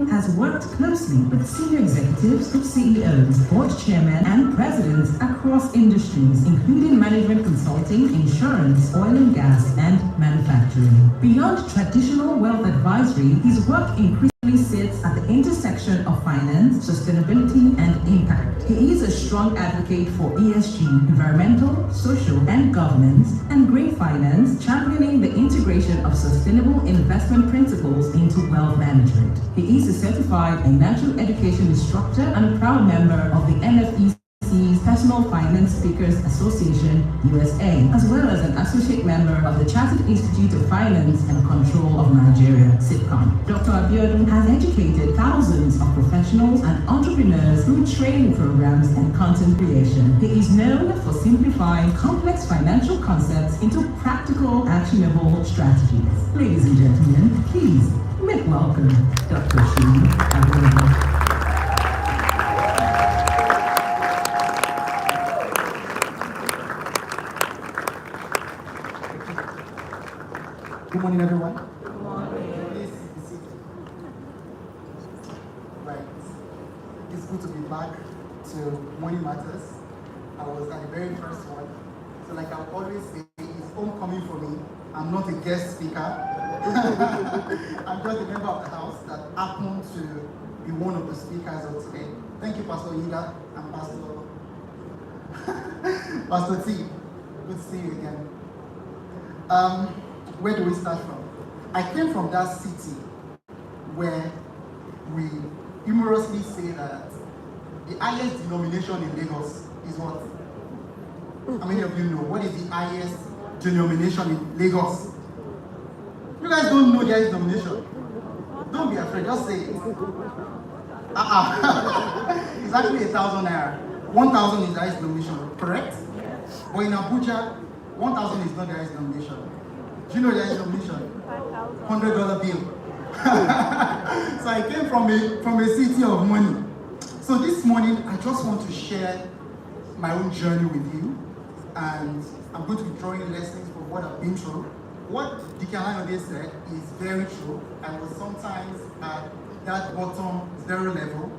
has worked closely with senior executives, CEOs, board chairmen, and presidents across industries, including management consulting, insurance, oil and gas, and manufacturing. Beyond traditional wealth advisory, his work increasingly sits at the intersection of finance, sustainability, and impact. He is a strong advocate for ESG, environmental, social, and governance, and green finance, championing the integration of sustainable investment principles into wealth management. He is a certified financial education instructor and a proud member of the NFEC's Personal Finance Speakers Association, USA, as well as an associate member of the Chartered Institute of Finance and Control of Nigeria, SIPCON. Dr. Abiodun has educated thousands of professionals and entrepreneurs through training programs and content creation. He is known for simplifying complex financial concepts into practical, actionable strategies. Ladies and gentlemen, please make welcome Dr. Seyi Abiodun. Good morning, everyone. Good morning. Please be seated. Right. It's good to be back to Morning Matters. I was at the very first one. So like I always say, it's homecoming for me. I'm not a guest speaker. I'm just a member of the house that happened to be one of the speakers of today. Thank you, Pastor Ida and Pastor T. Good to see you again. Where do we start from? I came from that city where we humorously say that the highest denomination in Lagos is what? How many of you know? What is the highest denomination in Lagos? You guys don't know the highest denomination. Don't be afraid, just say it. It's actually 1,000 naira. 1,000 is the highest denomination, correct? But in Abuja, 1,000 is not the highest denomination. Do you know the denomination? $100 bill. So I came from a city of money. So this morning, I just want to share my own journey with you. And I'm going to be drawing lessons from what I've been through. What Dike Alanode said is very true. I was sometimes at that bottom zero level.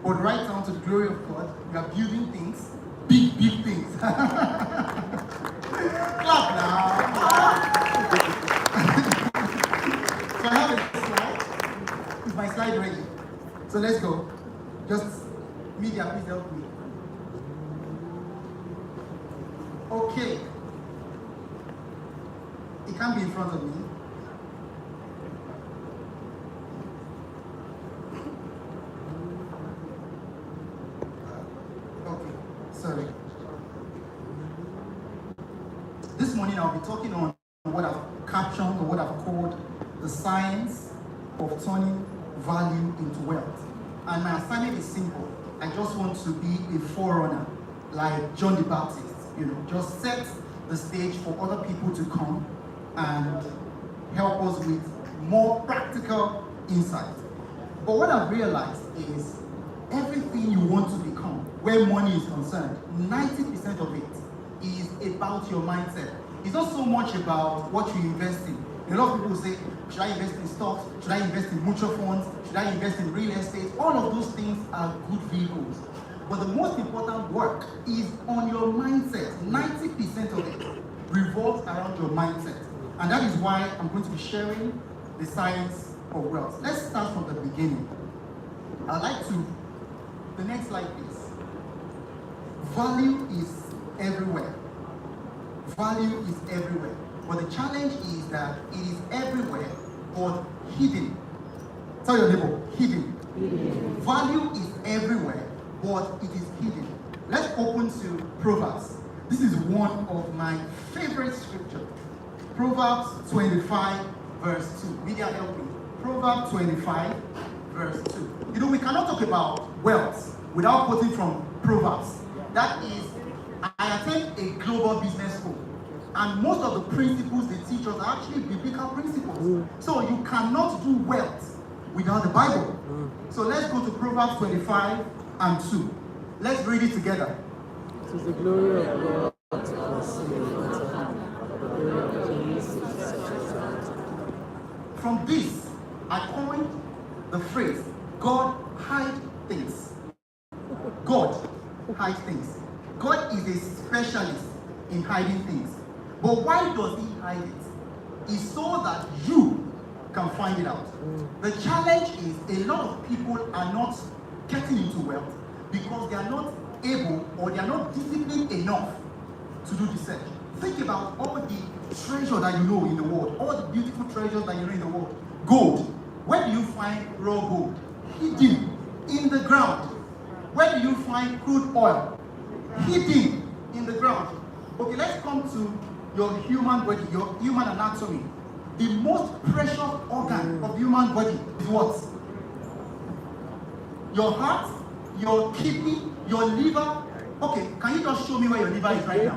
But right down to the glory of God, we are building things, big things. Clap now. So I have a slide. Is my slide ready? So let's go. Just media, please help me. Okay. It can't be in front of me. Okay, sorry. This morning I'll be talking on what I've captioned or what I've called the science of turning value into wealth. And my assignment is simple. I just want to be a forerunner, like John the Baptist, just set the stage for other people to come and help us with more practical insight. But what I've realized is everything you want to become, where money is concerned, 90% of it is about your mindset. It's not so much about what you invest in. A lot of people say, should I invest in stocks? Should I invest in mutual funds? Should I invest in real estate? All of those things are good vehicles. But the most important work is on your mindset. 90% of it revolves around your mindset. And that is why I'm going to be sharing the science of wealth. Let's start from the beginning. I'd like to, the next slide please. Value is everywhere. Value is everywhere. But the challenge is that it is everywhere, but hidden. Tell your neighbor, hidden. Value is everywhere, but it is hidden. Let's open to Proverbs. This is one of my favorite scriptures. Proverbs 25, verse 2. Media help me. Proverbs 25, verse 2. We cannot talk about wealth without quoting from Proverbs. That is, I attend a global business school. And most of the principles they teach us are actually biblical principles. So you cannot do wealth without the Bible. So let's go to Proverbs 25 and 2. Let's read it together. To the glory of God to conceal. From this, I coined the phrase God hides things. God hides things. God is a specialist in hiding things. But why does he hide it? It's so that you can find it out. The challenge is a lot of people are not getting into wealth because they are not able or they are not disciplined enough to do research. Think about all the treasure that you know in the world, all the beautiful treasures that you know in the world. Gold. Where do you find raw gold? Hidden in the ground. Where do you find crude oil? Hidden in the ground. Okay, let's come to your human body, your human anatomy. The most precious organ of human body is what? Your heart, your kidney, your liver. Okay, can you just show me where your liver is right now?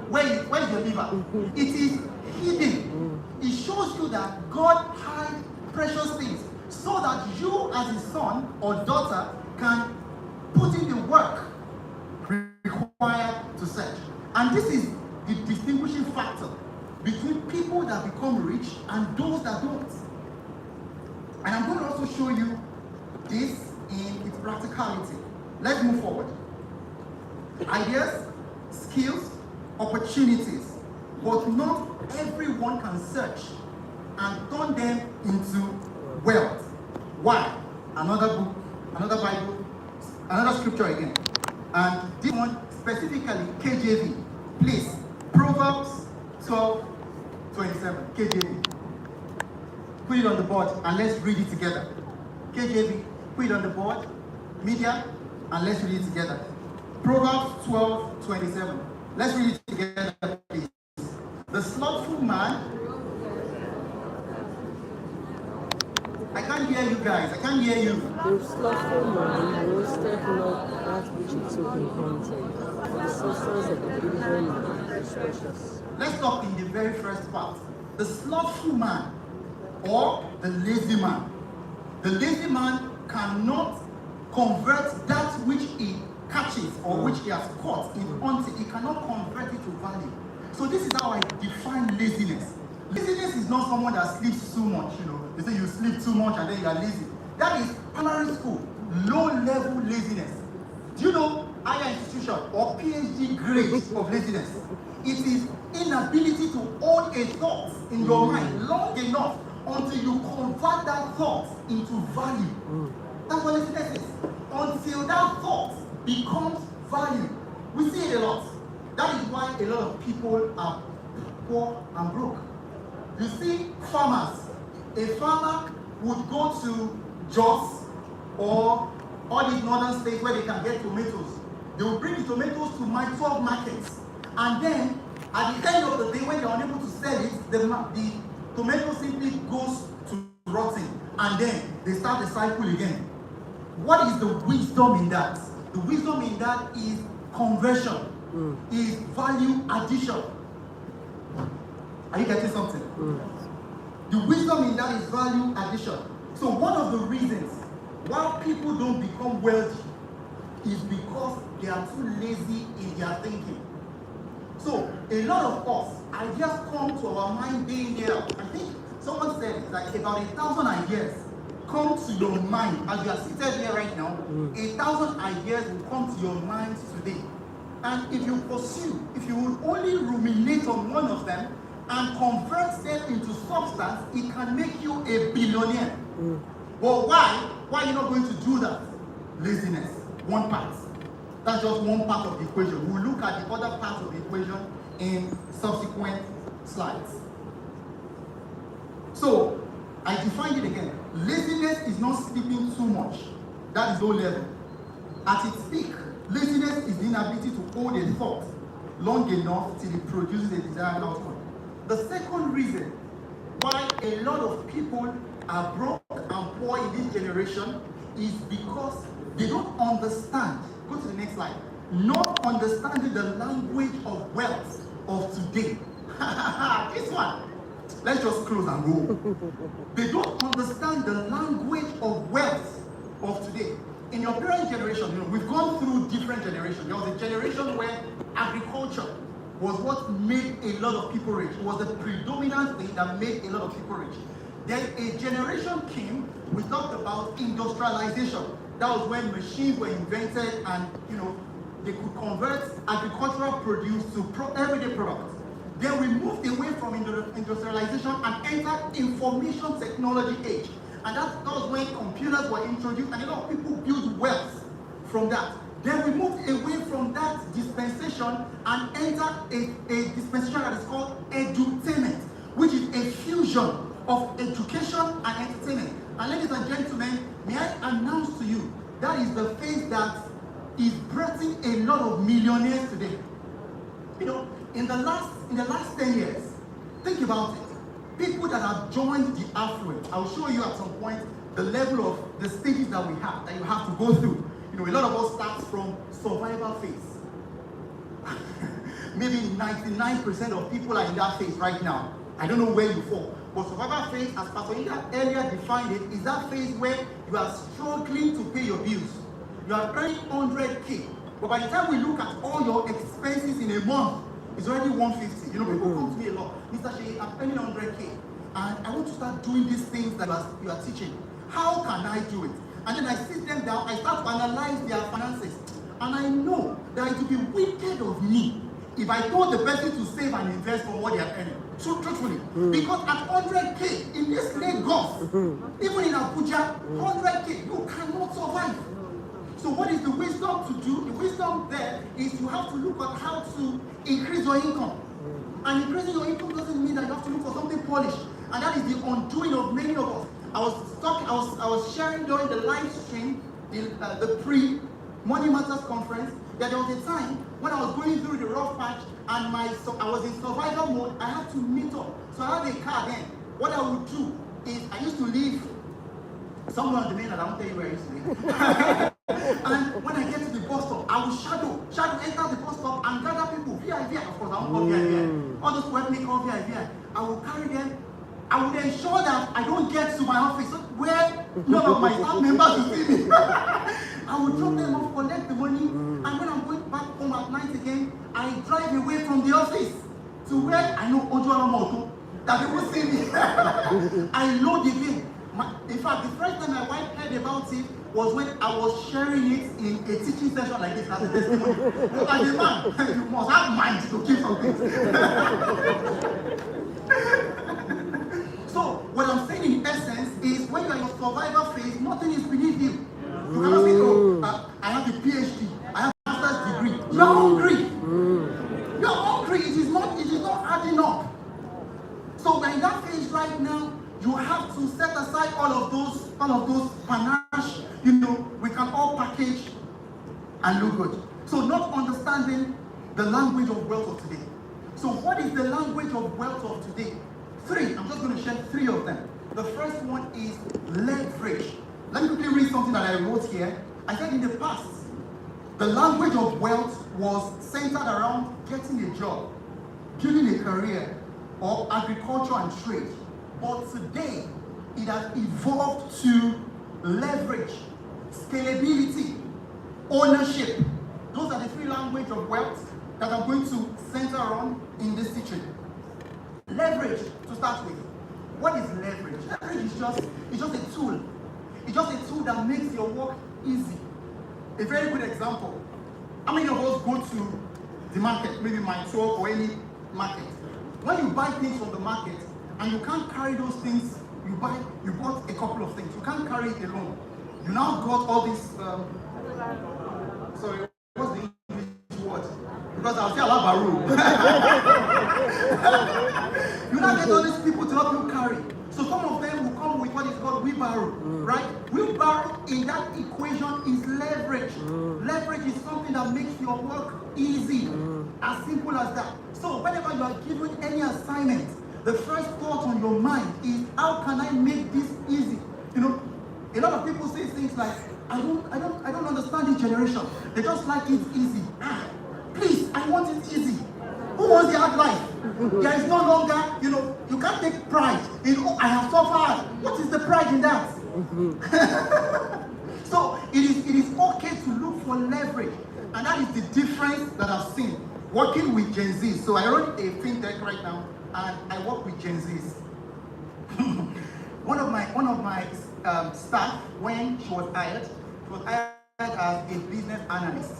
Where is your liver? It is hidden. It shows you that God hides precious things so that you as his son or daughter can put in the work required to search. And this is the distinguishing factor between people that become rich and those that don't. And I'm going to also show you this in its practicality. Let's move forward. Ideas, skills, opportunities, but not everyone can search and turn them into wealth. Why? Another book, another Bible, another scripture again. And this one specifically KJV. Please, Proverbs 12:27. KJV. Put it on the board and let's read it together. KJV, put it on the board, media, and let's read it together. Proverbs 12:27. Let's read it together, please. The slothful man. I can't hear you guys. I can't hear you. The slothful man roasted not that which he took in hunting. The substance of the diligent man is precious. Let's stop in the very first part. The slothful man or the lazy man. The lazy man cannot convert that which he catches or which he has caught in hunting. He cannot convert it to value. So this is how I define laziness. Laziness is not someone that sleeps too much, you know. They say you sleep too much and then you are lazy. That is primary school, low-level laziness. Do you know higher institution or PhD grade of laziness? It is inability to hold a thought in your mind long enough until you convert that thought into value. That's what laziness is. Until that thought becomes value. We see it a lot. That is why a lot of people are poor and broke. You see farmers. A farmer would go to Jos or all these northern states where they can get tomatoes. They will bring the tomatoes to my 12 markets. And then, at the end of the day, when they are unable to sell it, the tomato simply goes to rotting. And then, they start the cycle again. What is the wisdom in that? The wisdom in that is conversion, is value addition. Are you getting something? The wisdom in that is value addition. So one of the reasons why people don't become wealthy is because they are too lazy in their thinking. So a lot of us, ideas come to our mind day in, day out. I think someone said it's like about 1,000 ideas come to your mind as you are seated here right now. 1,000 ideas will come to your mind today. And if you pursue, if you will only ruminate on one of them and convert them into substance, it can make you a billionaire. But why? Why are you not going to do that? Laziness. One part. That's just one part of the equation. We'll look at the other part of the equation in subsequent slides. So, I defined it again. Laziness is not sleeping too much. That is low level. At its peak, laziness is the inability to hold a thought long enough till it produces a desired outcome. The second reason why a lot of people are broke and poor in this generation is because they don't understand. Go to the next slide. Not understanding the language of wealth of today. This one. Let's just close and go. They don't understand the language of wealth of today. In your parents' generation, you know, we've gone through different generations. There was a generation where agriculture was what made a lot of people rich. It was the predominant thing that made a lot of people rich. Then a generation came, we talked about industrialization. That was when machines were invented and, they could convert agricultural produce to everyday products. Then we moved away from industrialization and entered information technology age. And that was when computers were introduced and a lot of people built wealth from that. Then we moved away from that dispensation and entered a dispensation that is called edutainment, which is a fusion of education and entertainment. And ladies and gentlemen, may I announce to you, that is the phase that is birthing a lot of millionaires today. In the last 10 years, think about it. People that have joined the affluent, I'll show you at some point the level of the stages that we have, that you have to go through. A lot of us start from survival phase. Maybe 99% of people are in that phase right now. I don't know where you fall. But survival phase, as Pastor Ida earlier defined it, is that phase where you are struggling to pay your bills. You are earning 100K. But by the time we look at all your expenses in a month, it's already 150. People come to me a lot. Mr. Seyi, I'm earning 100K. And I want to start doing these things that you are teaching. How can I do it? And then I sit them down, I start to analyze their finances. And I know that it would be wicked of me if I told the person to save and invest from what they are earning. Truthfully. Because at 100K in this Lagos, even in Abuja, 100K, you cannot survive. So what is the wisdom to do? The wisdom there is you have to look at how to increase your income. And increasing your income doesn't mean that you have to look for something polished. And that is the undoing of many of us. I was sharing during the live stream, the pre-Money Matters conference, that there was a time when I was going through the rough patch and I was in survival mode. I had to meet up. So I had a car then. What I would do is I used to leave somewhere on the main, and I won't tell you where I used to live. And when I get to the bus stop, I will shadow enter the bus stop and gather people, VIV, of course, I won't call VIV. All those who help me call VIV, I will carry them. I would ensure that I don't get to my office where none of my staff members will see me. I would drop them off, collect the money, and when I'm going back home at night again, I drive away from the office to where I know Ojo Moto, that people see me. I load again. In fact, the first time my wife heard about it was when I was sharing it in a teaching session like this as a testimony. So as a man, you must have mind to keep something. So what I'm saying in essence is when you are in your survival phase, nothing is beneath you. You cannot say, oh, I have a PhD, I have a master's degree. You are hungry. You are hungry. It is not adding up. So we're in that phase right now. You have to set aside all of those panache, we can all package and look good. So not understanding the language of wealth of today. So what is the language of wealth of today? 3, I'm just going to share 3 of them. The first one is leverage. Let me quickly read something that I wrote here. I said in the past, the language of wealth was centered around getting a job, building a career, or agriculture and trade. But today, it has evolved to leverage, scalability, ownership. Those are the 3 languages of wealth that I'm going to center on in this teaching. Leverage, to start with. What is leverage? Leverage is just a tool. It's just a tool that makes your work easy. A very good example. How many of us go to the market, maybe my talk or any market? When you buy things from the market, and you can't carry those things you bought a couple of things. You can't carry it alone. You now got all this, sorry, what's the English word? Because I'll say Alabaru. You now get all these people to help you carry. So some of them will come with what is called wheelbarrow, right? Wheelbarrow in that equation is leverage. Leverage is something that makes your work easy, as simple as that. So whenever you are given any assignment, the first thought on your mind is, how can I make this easy? A lot of people say things like, I don't understand this generation. They just like it easy. Please, I want it easy. Who wants the hard life? There is no longer, you can't take pride in, oh, I have suffered. What is the pride in that? So it is okay to look for leverage. And that is the difference that I've seen working with Gen Z. So I run a fintech right now, and I work with Gen Zs. One of my staff, when she was hired as a business analyst.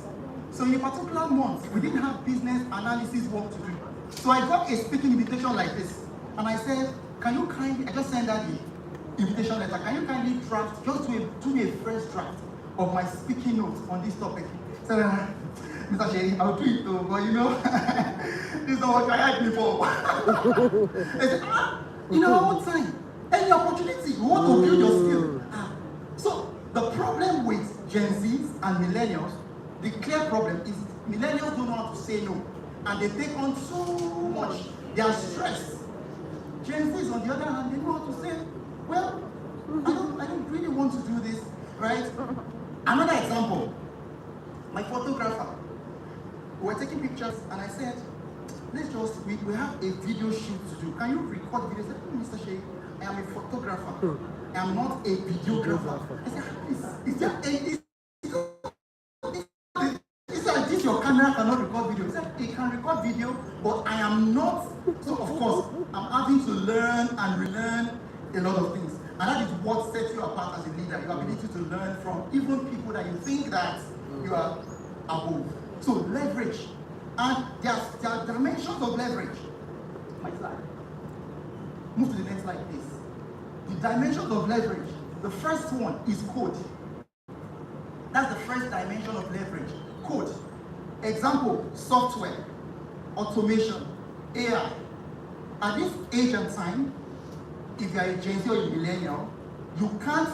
So in a particular month, we didn't have business analysis work to do. So I got a speaking invitation like this, and I said, can you kindly, I just sent her the invitation letter, can you kindly draft, just do me a first draft of my speaking notes on this topic. So, Mr. Seyi, I'll do it though, but you know, this is not what I had before. I said, you know, one time, any opportunity, you want to build your skill. So the problem with Gen Zs and millennials, the clear problem is millennials don't know how to say no, and they take on so much. They are stressed. Gen Zs, on the other hand, they know how to say, well, I don't really want to do this, right? Another example, my photographer. We were taking pictures, and I said, let's just, we have a video shoot to do. Can you record videos? I said, Mr. Seyi, I am a photographer. I am not a videographer. I said, this your camera cannot record video. He said, it can record video, but I am not. So of course, I'm having to learn and relearn a lot of things. And that is what sets you apart as a leader, your ability to learn from even people that you think that you are above. So leverage. And there are dimensions of leverage. My slide. Move to the next slide, please. The dimensions of leverage. The first one is code. That's the first dimension of leverage. Code. Example, software, automation, AI. At this age and time, if you are a Gen Z or a millennial, you can't,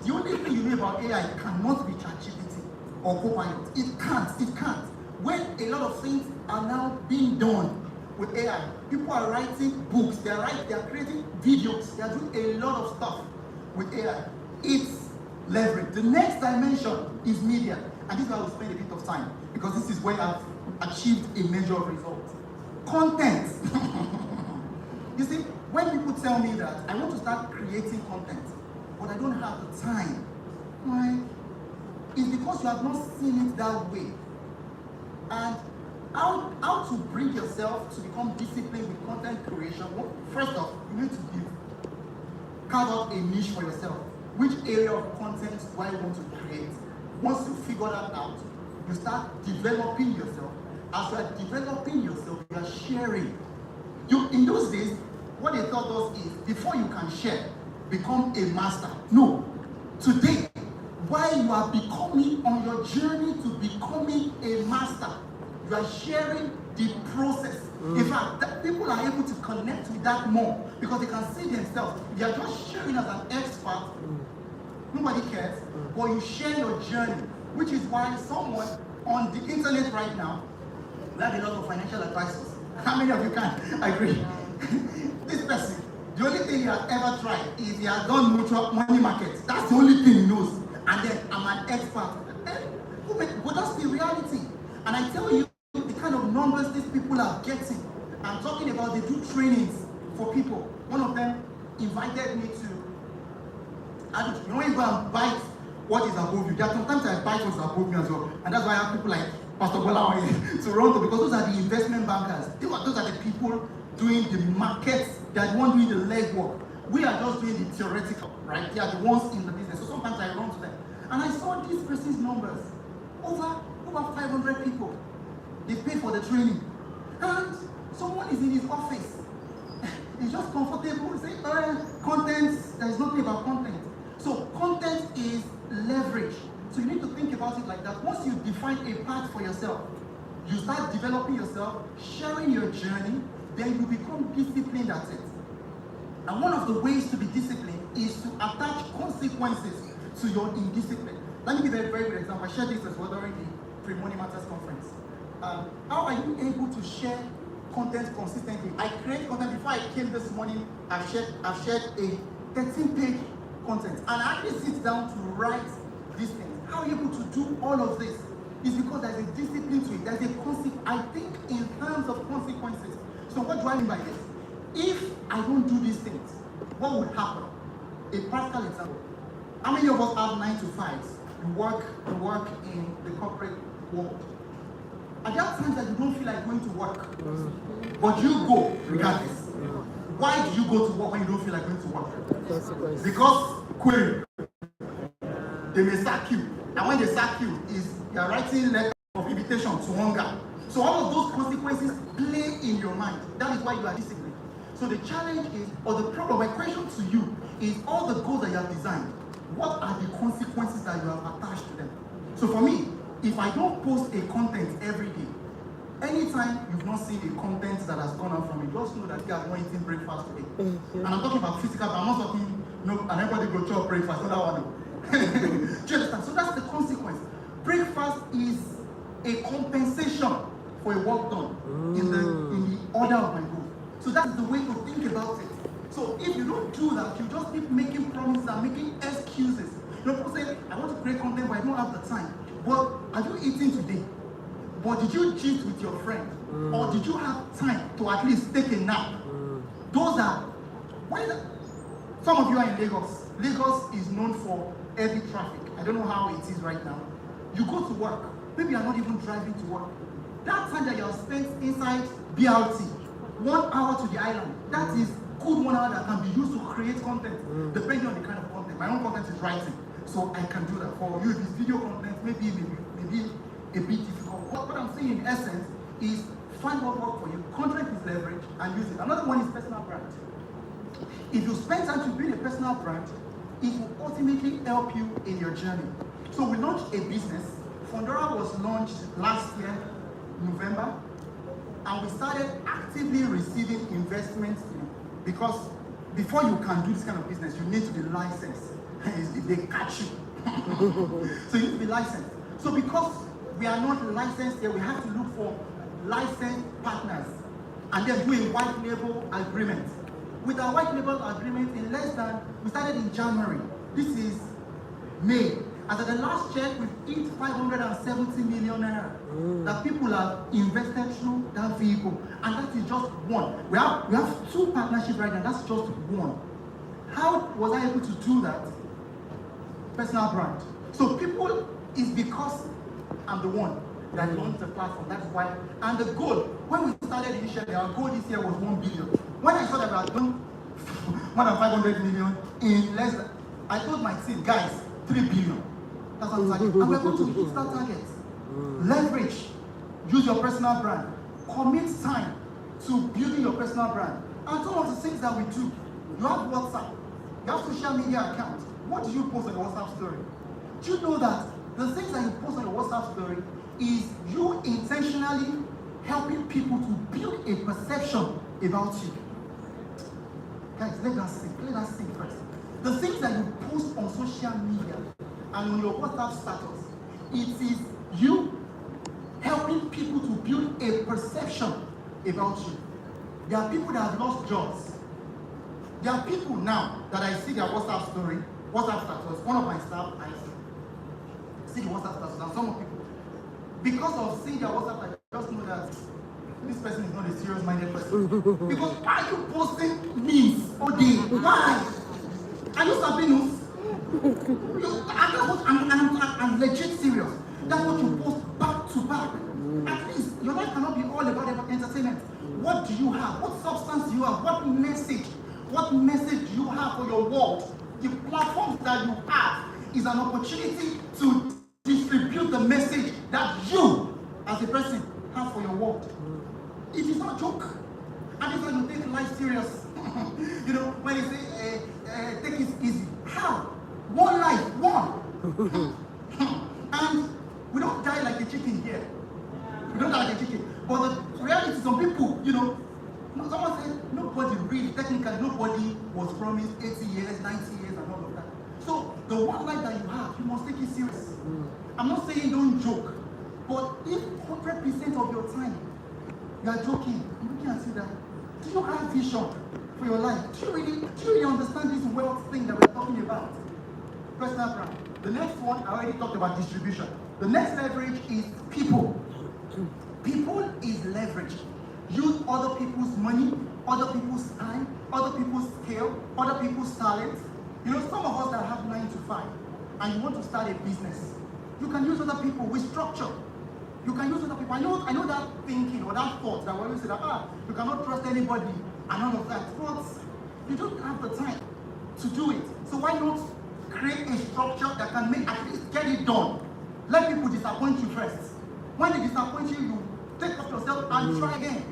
the only thing you know about AI cannot be ChatGPT or Copilot. It can't. When a lot of things are now being done with AI, people are writing books, they are creating videos, they are doing a lot of stuff with AI. It's leverage. The next dimension is media. And this is where we'll spend a bit of time, because this is where I've achieved a major result. Content. You see, when people tell me that I want to start creating content, but I don't have the time, right? It's because you have not seen it that way. And how to bring yourself to become disciplined with content creation? Well, first off, you need to carve out a niche for yourself. Which area of content do I want to create? Once you figure that out, you start developing yourself. As you are developing yourself, you are sharing. In those days, what they taught us is, before you can share, become a master. No. Today, while you are becoming on your journey to becoming a master, you are sharing the process. In fact, people are able to connect with that more because they can see themselves. They are just sharing as an expert. Nobody cares, but you share your journey, which is why someone on the internet right now, we have a lot of financial advisors. How many of you can agree? This person, the only thing he has ever tried is he has done mutual money markets. That's the only thing he knows. And then I'm an expert. But that's the reality. And I tell you, the kind of numbers these people are getting. I'm talking about, they do trainings for people. One of them invited me to, you know, when you go and bite what is above you. There are sometimes I bite what is above me as well. And that's why I have people like Pastor Bola to run to, because those are the investment bankers. Those are the people doing the markets, they are the ones doing the legwork. We are just doing the theoretical, right? They are the ones in the business. So sometimes I run to them. And I saw this person's numbers. Over 500 people. They pay for the training. And someone is in his office. He's just comfortable. Say, content, there's nothing about content. So content is leverage. So you need to think about it like that. Once you define a path for yourself, you start developing yourself, sharing your journey, then you become disciplined at it. And one of the ways to be disciplined is to attach consequences to your indiscipline. Let me give a very good example. I shared this as well during the Pre-Money Matters conference. How are you able to share content consistently? I create content. Before I came this morning, I've shared a 13-page content. And I actually sit down to write these things. How are you able to do all of this? It's because there's a discipline to it. There's a consequence. I think in terms of consequences. So what do I mean by this? If I don't do these things, what would happen? A practical example. How many of us have 9 to 5s? You work in the corporate world. Are there times that you don't feel like going to work? But you go regardless. Why do you go to work when you don't feel like going to work? Consequences. Because query, they may sack you, and when they sack you, you are writing letter of invitation to hunger. So all of those consequences play in your mind. That is why you are disciplined. So the challenge is, or the problem, my question to you is, all the goals that you have designed, what are the consequences that you have attached to them? So for me, if I don't post a content every day, anytime you've not seen a content that has gone out from me, just know that you are not eating breakfast today. And I'm talking about physical, but I'm not talking, and everybody go chop breakfast, not that one. Do you understand? So that's the consequence. Breakfast is a compensation for a work done in the order of my goal. So that's the way to think about it. So if you don't do that, you just keep making promises and making excuses. People say, I want to create content, but I don't have the time. Well, are you eating today? But did you cheat with your friend? Or did you have time to at least take a nap? Those are, some of you are in Lagos. Lagos is known for heavy traffic. I don't know how it is right now. You go to work, maybe you're not even driving to work. That time that you have spent inside BRT, 1 hour to the island, that is good 1 hour that can be used to create content, depending on the kind of content. My own content is writing, so I can do that. For you, if it's video content, maybe a bit difficult. What I'm saying in essence is find what works for you. Content is leverage and use it. Another one is personal brand. If you spend time to build a personal brand, it will ultimately help you in your journey. So we launched a business. Fundora was launched last year, November, and we started actively receiving investments, because before you can do this kind of business, you need to be licensed. They catch you. So you need to be licensed. So because we are not licensed here, we have to look for licensed partners and then do a white label agreement. With our white label agreement, we started in January. This is May. As at the last check, we've hit 570 million naira that people have invested through that vehicle. And that is just one. We have 2 partnerships right now, that's just one. How was I able to do that? Personal brand. So people, is because I'm the one that launched the platform. That's why. And the goal, when we started initially, our goal this year was 1 billion. When I saw that we had done more than 500 million in less than, I told my team, guys, 3 billion. That's our target. And we're going to hit that target. Leverage. Use your personal brand. Commit time to building your personal brand. And some of the things that we do, you have WhatsApp, you have social media accounts. What do you post on your WhatsApp story? Do you know that the things that you post on your WhatsApp story is you intentionally helping people to build a perception about you? Guys, let us sing first. The things that you post on social media and on your WhatsApp status, it is you helping people to build a perception about you. There are people that have lost jobs. There are people now that I see their WhatsApp story, WhatsApp status. One of my staff, I see the WhatsApp status, and some of people, because of seeing their WhatsApp, I just know that this person is not a serious-minded person. Because why are you posting memes all day? Why? Are you Sabinus? I'm legit serious. That's what you post back to back. At least your life cannot be all about entertainment. What do you have? What substance do you have? What message do you have for your world? The platforms that you have is an opportunity to distribute the message that you, as a person, have for your world. It is not a joke. And it's when you take life serious. When they say, take it easy. How? One life, one. And we don't die like a chicken here. We don't die like a chicken. But the reality, some people, someone said, nobody really, technically, nobody was promised 80 years, 90 years, and all of that. So, the one life that you have, you must take it serious. I'm not saying don't joke, but if 100% of your time, you are joking, you can't see that. Do you have vision for your life? Do you really understand this wealth thing that we're talking about? Personal brand. The next one, I already talked about distribution. The next leverage is people. People is leverage. Use other people's money, other people's time, other people's skill, other people's talent. Some of us that have 9 to 5, and you want to start a business, you can use other people with structure. You can use other people. I know that thinking or that thought that we always say that you cannot trust anybody and all of that. But you don't have the time to do it. So why not create a structure that can make at least get it done? Let people disappoint you first. When they disappoint you, you take up yourself and try again.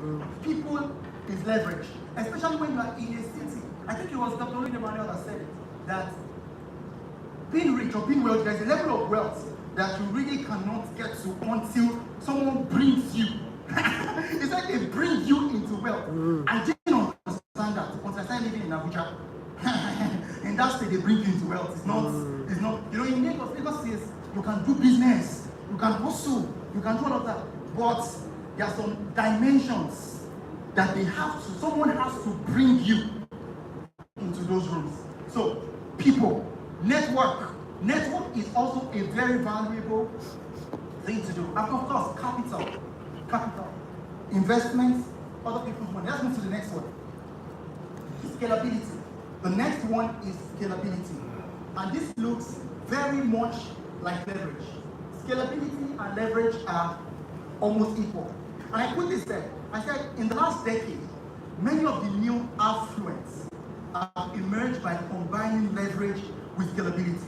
People is leverage, especially when you are in a city. I think it was Dr. Emmanuel that said it, that being rich or being wealthy, there's a level of wealth that you really cannot get to until someone brings you. It's like they bring you into wealth. I didn't understand that until I started living in Abuja. In that state, they bring you into wealth. It's not, you know, in Lagos says you can do business, you can hustle, you can do all of that. But there are some dimensions that they have to, someone has to bring you into those rooms. So, people, network. Network is also a very valuable thing to do. And of course, capital, investments, other people's money. Let's move to the next one. Scalability. The next one is scalability. And this looks very much like leverage. Scalability and leverage are almost equal. And I put this there. I said, in the last decade, many of the new affluents have emerged by combining leverage with scalability.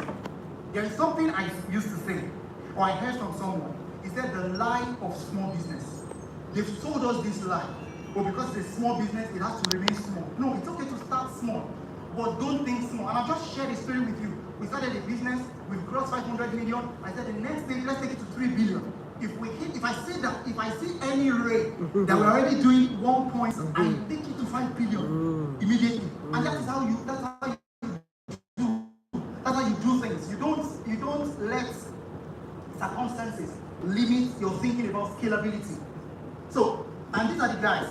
There is something I used to say, or I heard from someone. He said the lie of small business. They've sold us this lie. But because it's a small business, it has to remain small. No, it's okay to start small, but don't think small. And I've just shared a story with you. We started a business, we've crossed 500 million. I said the next stage, let's take it to 3 billion. If I see any rate that we're already doing 1 point, I take it to 5 billion immediately. And that's how you do things. You don't let circumstances limit your thinking about scalability. So, and these are the guys.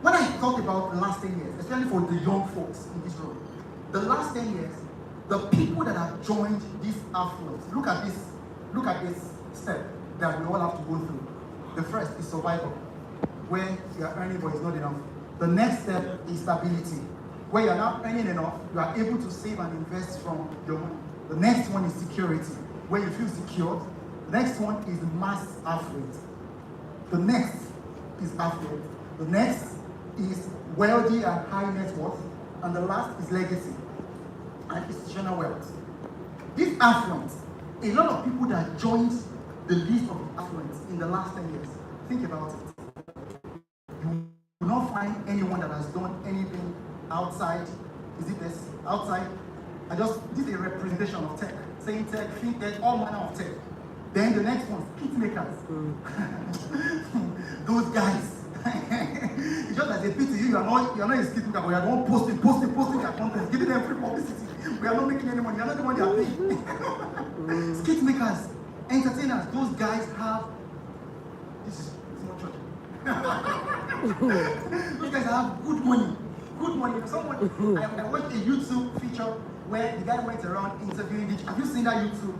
When I talk about the last 10 years, especially for the young folks in this room, the last 10 years, the people that have joined this affluence, look at this step that we all have to go through. The first is survival, where you are earning but it's not enough. The next step is stability, where you are not earning enough, you are able to save and invest from your money. The next one is security, where you feel secure. The next one is mass affluence. The next is affluent. The next is wealthy and high net worth. And the last is legacy and institutional wealth. This affluence, a lot of people that joined the list of affluence in the last 10 years, think about it. You will not find anyone that has done anything outside. Is it this? Outside? This is a representation of tech. Saying tech, fintech, all manner of tech. Then the next one, kit makers. Those guys. It's just as a pity you are not a skit maker, but you are the one posting their content, giving them free publicity. We are not making any money, you are not the one they are paying. Skit makers, entertainers, those guys have it's not church. Those guys have good money. I watched a YouTube feature where the guy went around interviewing each. Have you seen that YouTube?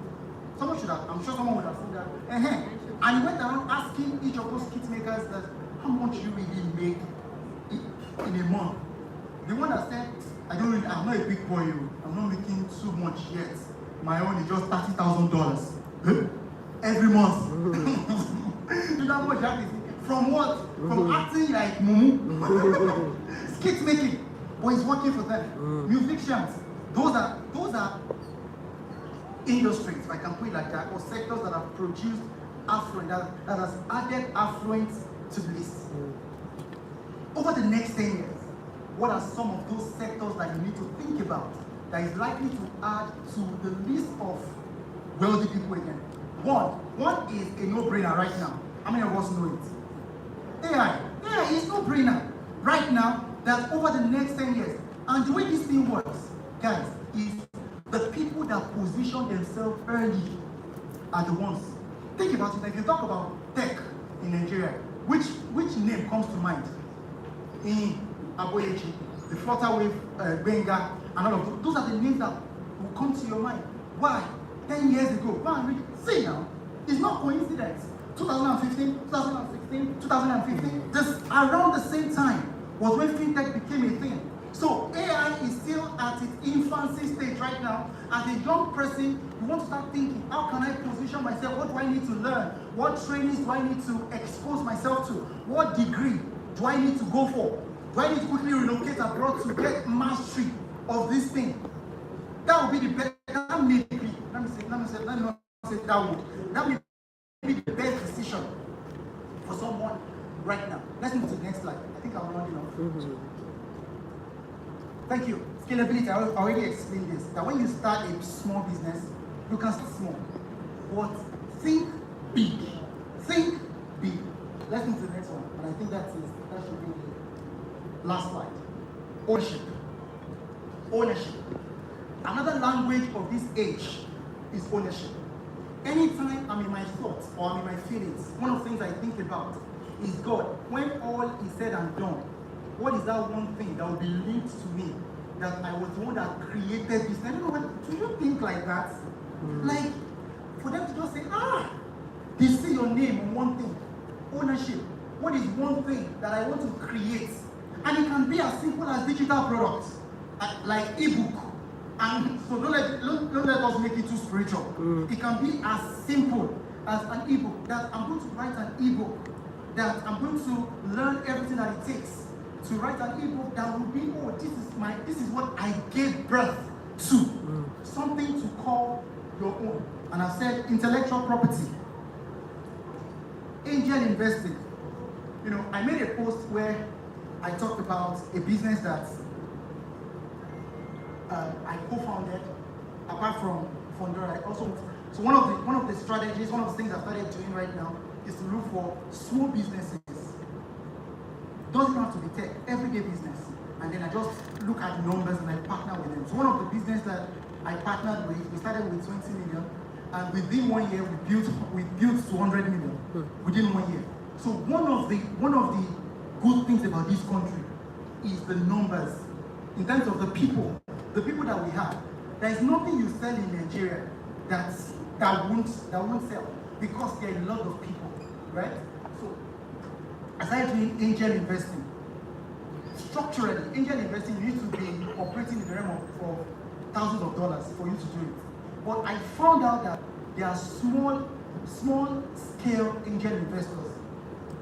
Someone should have. I'm sure someone would have seen that. And he went around asking each of those kit makers that how much you really make in a month. The one that said, I'm not a big boy, I'm not making too much yet. My own is just $30,000 every month. You know how much that is? From what? From acting like Mumu. Skit making. But it's working for them. Musicians. Those are industries, if I can put it like that, or sectors that have produced affluent, that has added affluence to the list. Over the next 10 years, what are some of those sectors that you need to think about that is likely to add to the list of wealthy people again? One is a no-brainer right now. How many of us know it? AI is no-brainer right now that over the next 10 years. And the way this thing works, guys, is the people that position themselves early are the ones. Think about it. If you talk about tech in Nigeria, which name comes to mind? In Aboyeji, the Flutterwave, Benga, and all of those. Those are the names that will come to your mind. Why? 10 years ago. Go and read it. See now, it's not coincidence. 2015, 2016, 2015, just around the same time was when fintech became a thing. So AI is still at its infancy stage right now. As a young person, you want to start thinking, how can I position myself? What do I need to learn? What trainings do I need to expose myself to? What degree do I need to go for? Do I need to quickly relocate abroad to get mastery of this thing? That would be the best. That may be. Let me not say that would. That may be the best decision for someone right now. Let's move to the next slide. I think I'm running off. Thank you. Scalability. I already explained this. That when you start a small business, you can start small, but think big. Think big. Let's move to the next one. And I think that should be the last slide. Ownership. Ownership. Another language of this age is ownership. Anytime I'm in my thoughts or I'm in my feelings, one of the things I think about is God. When all is said and done, what is that one thing that will be linked to me that I was the one that created this? I don't know what, do you think like that? Like, for them to just say, they see your name on one thing. Ownership. What is one thing that I want to create? And it can be as simple as digital products, like ebook. And so don't let us make it too spiritual. It can be as simple as an ebook, that I'm going to write an ebook, that I'm going to learn everything that it takes to write an ebook that will be, this is what I gave birth to. Something to call your own. And I've said intellectual property. Angel investing. You know, I made a post where I talked about a business that I co-founded, apart from Fondora. So one of the strategies, one of the things I started doing right now is to look for small businesses. Doesn't have to be tech, everyday business. And then I just look at the numbers and I partner with them. So one of the business that I partnered with, we started with 20 million, and within 1 year we built to 100 million within 1 year. So one of the good things about this country is the numbers in terms of the people that we have. There is nothing you sell in Nigeria that won't sell, because there are a lot of people, right? So aside doing angel investing, structurally, angel investing, you need to be operating in the realm of thousands of dollars for you to do it. But I found out that there are small scale angel investors.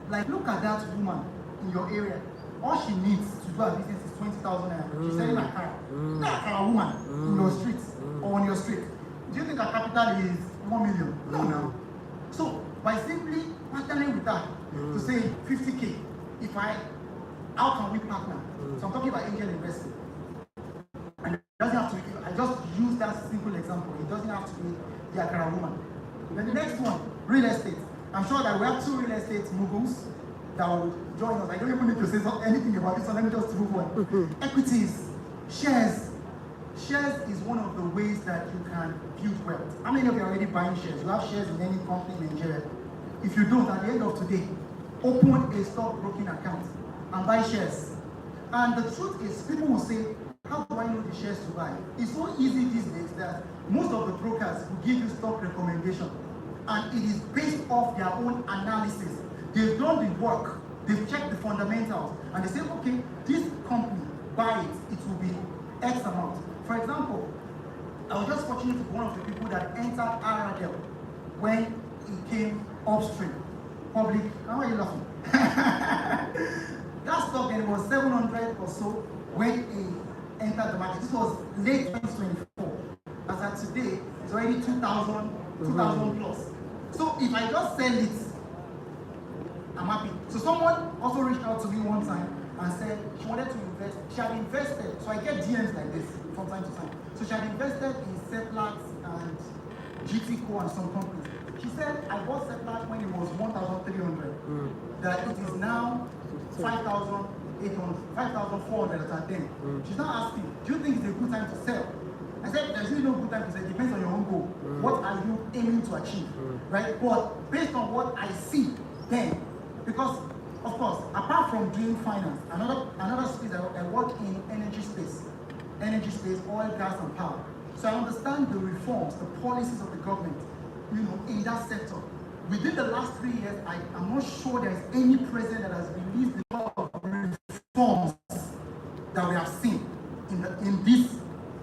Like, look at that woman in your area. All she needs to do her business is 20,000 naira. She's selling a car. Not a woman in your streets or on your street. Do you think her capital is 1 million? No. So by simply partnering with her to say 50K, how can we partner? So I'm talking about angel investing. And it doesn't have to be, I just use that simple example. It doesn't have to be the Akara woman. Then the next one, real estate. I'm sure that we have 2 real estate moguls that will join us. I don't even need to say anything about this, so let me just move on. Equities, shares. Shares is one of the ways that you can build wealth. How many of you are already buying shares? You have shares in any company in Nigeria. If you don't, at the end of today, open a stockbroking account and buy shares. And the truth is, people will say, how do I know the shares to buy? It's so easy these days that most of the brokers will give you stock recommendation. And it is based off their own analysis. They've done the work, they've checked the fundamentals, and they say, okay, this company, buy it, it will be X amount. For example, I was just fortunate to be one of the people that entered RRL when it came upstream. Public, how are you laughing? That stock then was 700 or so when it entered the market. This was late 2024. As at today, it's already 2,000 plus. So if I just sell it, I'm happy. So someone also reached out to me one time and said she wanted to invest. She had invested, so I get DMs like this from time to time. So she had invested in Seplat and GTCO and some companies. She said, I bought Seplat when it was 1,300. That it is now 5,800, 5,400 at then. She's now asking, do you think it's a good time to sell? I said, there's really no good time to sell. It depends on your own goal. What are you aiming to achieve? Right? But based on what I see then, because of course, apart from doing finance, another space I work in energy space, oil, gas, and power. So I understand the reforms, the policies of the government, in that sector. Within the last 3 years, I'm not sure there's any president that has released the lot of reforms that we have seen in this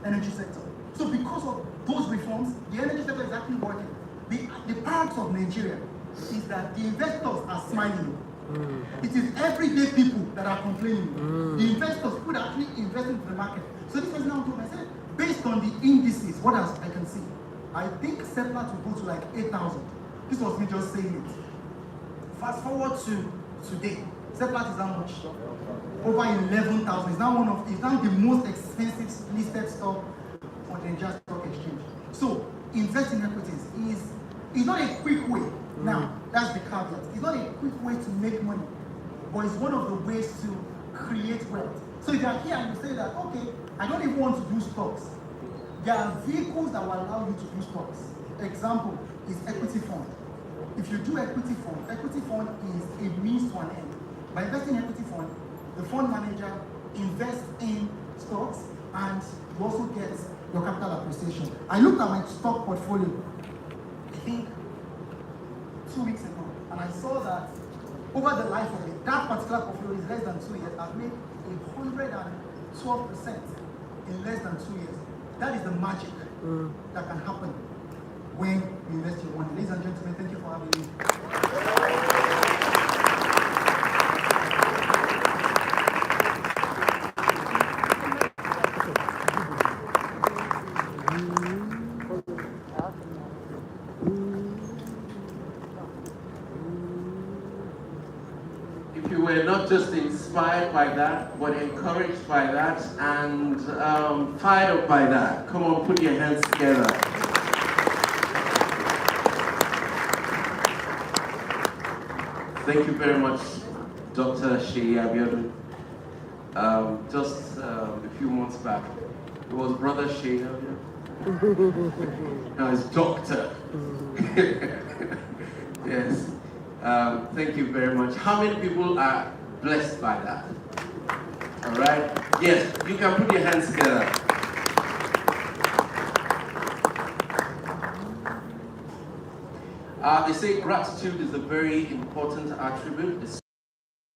energy sector. So because of those reforms, the energy sector is actually working. The parts of Nigeria is that the investors are smiling. It is everyday people that are complaining. The investors could actually invest into the market. So this person now told me, I said, based on the indices, what else I can see, I think Seplat will go to like 8,000. This was me just saying it. Fast forward to today, Seplat is how much? Over 11,000. It's now the most expensive listed stock on the Nigerian Stock Exchange. So invest in equities is not a quick way. Now, that's the caveat. It's not a quick way to make money, but it's one of the ways to create wealth. So if you are here and you say that, okay, I don't even want to do stocks, there are vehicles that will allow you to do stocks. Example is equity fund. If you do equity fund is a means to an end. By investing in equity fund, the fund manager invests in stocks and you also get your capital appreciation. I looked at my stock portfolio, I think 2 weeks ago, and I saw that over the life of it, that particular portfolio is less than 2 years. I've made 112% in less than 2 years. That is the magic that can happen when you invest your money. Ladies and gentlemen, thank you for having me. If you were not just inspired by that, but encouraged by that, and fired up by that, come on, put your hands together. Thank you very much, Dr. Seyi Abiodun. Just a few months back, it was Brother Seyi Abiodun. Now it's Doctor. Yes. Thank you very much. How many people are blessed by that? All right? Yes, you can put your hands together. They say gratitude is a very important attribute.